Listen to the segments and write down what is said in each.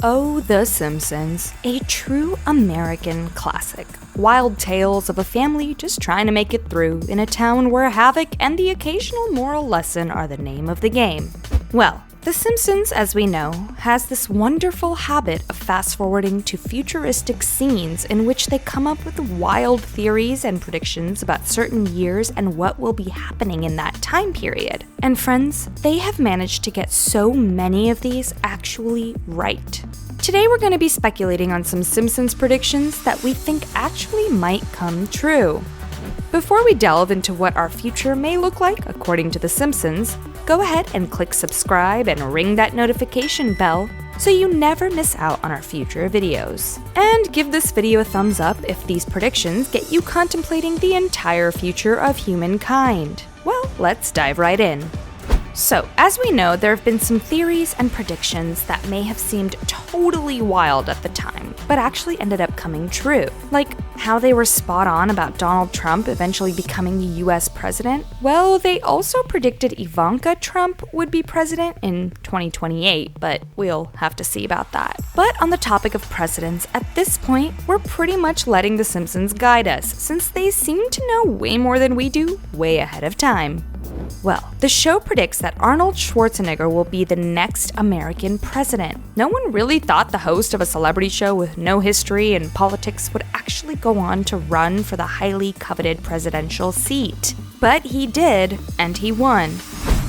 Oh, The Simpsons, a true American classic. Wild tales of a family just trying to make it through in a town where havoc and the occasional moral lesson are the name of the game. Well, The Simpsons, as we know, has this wonderful habit of fast-forwarding to futuristic scenes in which they come up with wild theories and predictions about certain years and what will be happening in that time period. And friends, they have managed to get so many of these actually right. Today we're going to be speculating on some Simpsons predictions that we think actually might come true. Before we delve into what our future may look like according to The Simpsons, go ahead and click subscribe and ring that notification bell so you never miss out on our future videos. And give this video a thumbs up if these predictions get you contemplating the entire future of humankind. Well, let's dive right in. So, as we know, there have been some theories and predictions that may have seemed totally wild at the time, but actually ended up coming true. Like how they were spot on about Donald Trump eventually becoming the US president. Well, they also predicted Ivanka Trump would be president in 2028, but we'll have to see about that. But on the topic of presidents, at this point, we're pretty much letting The Simpsons guide us, since they seem to know way more than we do, way ahead of time. Well, the show predicts that Arnold Schwarzenegger will be the next American president. No one really thought the host of a celebrity show with no history in politics would actually go on to run for the highly coveted presidential seat. But he did, and he won.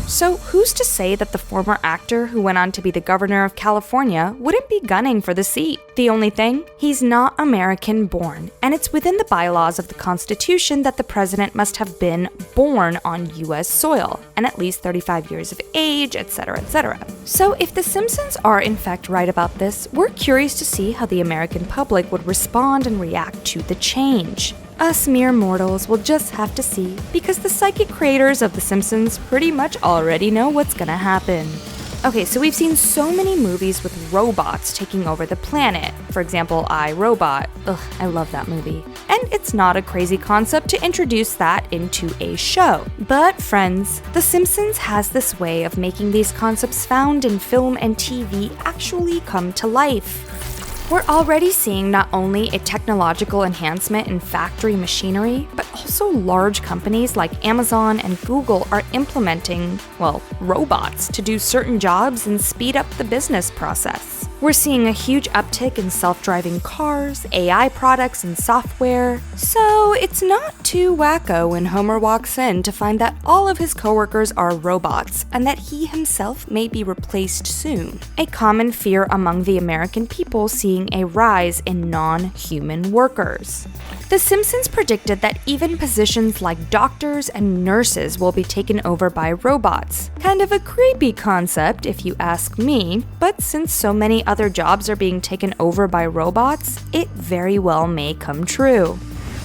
So who's to say that the former actor who went on to be the governor of California wouldn't be gunning for the seat? The only thing, he's not American born, and it's within the bylaws of the Constitution that the president must have been born on US soil, and at least 35 years of age, etc., etc. So if The Simpsons are in fact right about this, we're curious to see how the American public would respond and react to the change. Us mere mortals will just have to see, because the psychic creators of The Simpsons pretty much already know what's gonna happen. Okay, so we've seen so many movies with robots taking over the planet. For example, I, Robot. Ugh, I love that movie. And it's not a crazy concept to introduce that into a show. But friends, The Simpsons has this way of making these concepts found in film and TV actually come to life. We're already seeing not only a technological enhancement in factory machinery, but also large companies like Amazon and Google are implementing, well, robots to do certain jobs and speed up the business process. We're seeing a huge uptick in self-driving cars, AI products, and software. So it's not too wacko when Homer walks in to find that all of his coworkers are robots and that he himself may be replaced soon. A common fear among the American people seeing a rise in non-human workers. The Simpsons predicted that even positions like doctors and nurses will be taken over by robots. Kind of a creepy concept if you ask me, but since so many other jobs are being taken over by robots, it very well may come true.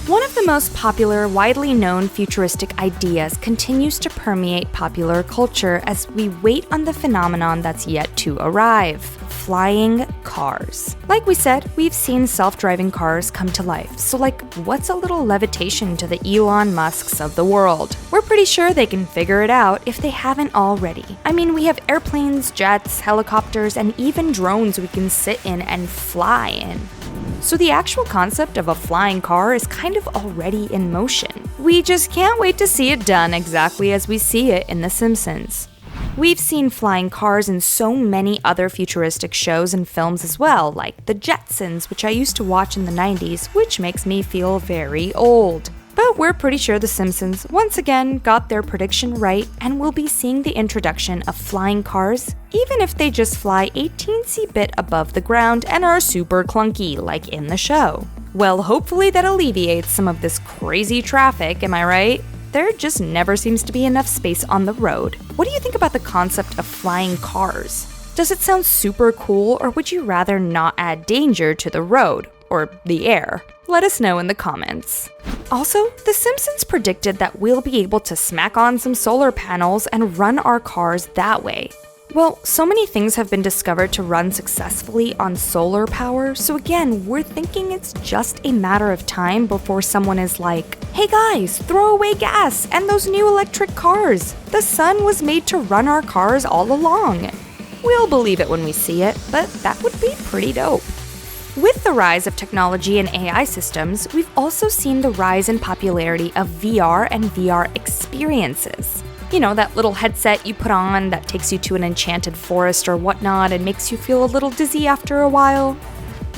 One of the most popular, widely known futuristic ideas continues to permeate popular culture as we wait on the phenomenon that's yet to arrive: flying cars. Like we said, we've seen self-driving cars come to life, so what's a little levitation to the Elon Musks of the world? We're pretty sure they can figure it out if they haven't already. I mean, we have airplanes, jets, helicopters, and even drones we can sit in and fly in. So the actual concept of a flying car is kind of already in motion. We just can't wait to see it done exactly as we see it in The Simpsons. We've seen flying cars in so many other futuristic shows and films as well, like The Jetsons, which I used to watch in the 90s, which makes me feel very old. But we're pretty sure The Simpsons once again got their prediction right, and we'll be seeing the introduction of flying cars, even if they just fly a teensy bit above the ground and are super clunky like in the show. Well, hopefully that alleviates some of this crazy traffic, am I right? There just never seems to be enough space on the road. What do you think about the concept of flying cars? Does it sound super cool, or would you rather not add danger to the road or the air? Let us know in the comments. Also, The Simpsons predicted that we'll be able to smack on some solar panels and run our cars that way. Well, so many things have been discovered to run successfully on solar power, so again, we're thinking it's just a matter of time before someone is like, "Hey guys, throw away gas and those new electric cars. The sun was made to run our cars all along." We'll believe it when we see it, but that would be pretty dope. With the rise of technology and AI systems, we've also seen the rise in popularity of VR and VR experiences. You know, that little headset you put on that takes you to an enchanted forest or whatnot and makes you feel a little dizzy after a while.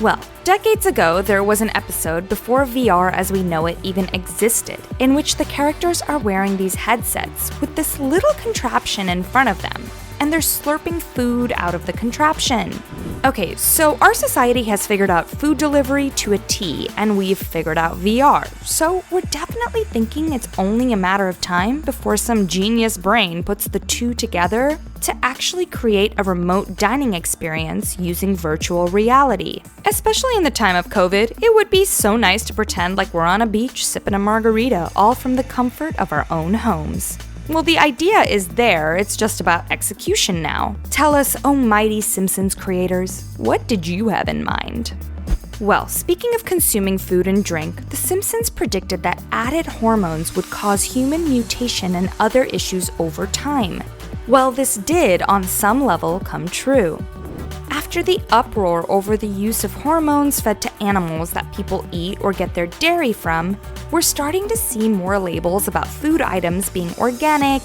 Well, decades ago, there was an episode before VR as we know it even existed, in which the characters are wearing these headsets with this little contraption in front of them, and they're slurping food out of the contraption. Okay, so our society has figured out food delivery to a T, and we've figured out VR, so we're definitely thinking it's only a matter of time before some genius brain puts the two together to actually create a remote dining experience using virtual reality. Especially in the time of COVID, it would be so nice to pretend like we're on a beach sipping a margarita, all from the comfort of our own homes. Well, the idea is there, it's just about execution now. Tell us, oh mighty Simpsons creators, what did you have in mind? Well, speaking of consuming food and drink, The Simpsons predicted that added hormones would cause human mutation and other issues over time. Well, this did, on some level, come true. After the uproar over the use of hormones fed to animals that people eat or get their dairy from, we're starting to see more labels about food items being organic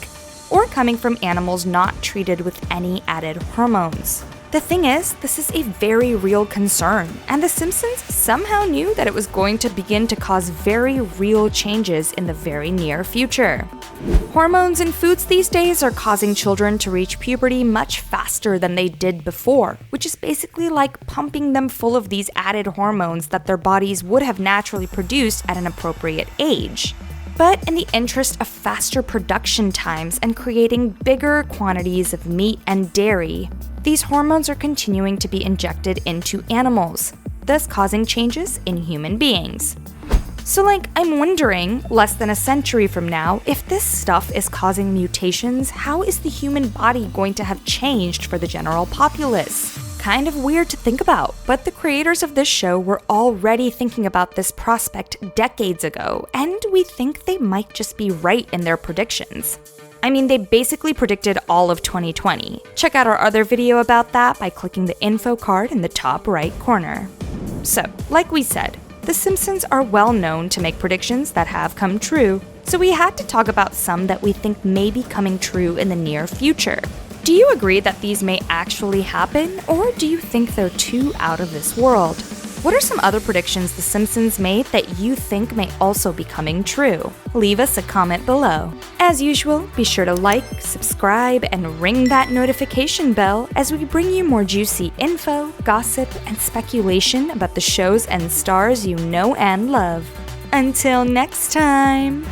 or coming from animals not treated with any added hormones. The thing is, this is a very real concern, and The Simpsons somehow knew that it was going to begin to cause very real changes in the very near future. Hormones in foods these days are causing children to reach puberty much faster than they did before, which is basically like pumping them full of these added hormones that their bodies would have naturally produced at an appropriate age. But in the interest of faster production times and creating bigger quantities of meat and dairy, these hormones are continuing to be injected into animals, thus causing changes in human beings. So I'm wondering, less than a century from now, if this stuff is causing mutations, how is the human body going to have changed for the general populace? Kind of weird to think about, but the creators of this show were already thinking about this prospect decades ago, and we think they might just be right in their predictions. I mean, they basically predicted all of 2020. Check out our other video about that by clicking the info card in the top right corner. So, like we said, The Simpsons are well known to make predictions that have come true, so we had to talk about some that we think may be coming true in the near future. Do you agree that these may actually happen, or do you think they're too out of this world? What are some other predictions The Simpsons made that you think may also be coming true? Leave us a comment below. As usual, be sure to like, subscribe, and ring that notification bell as we bring you more juicy info, gossip, and speculation about the shows and stars you know and love. Until next time!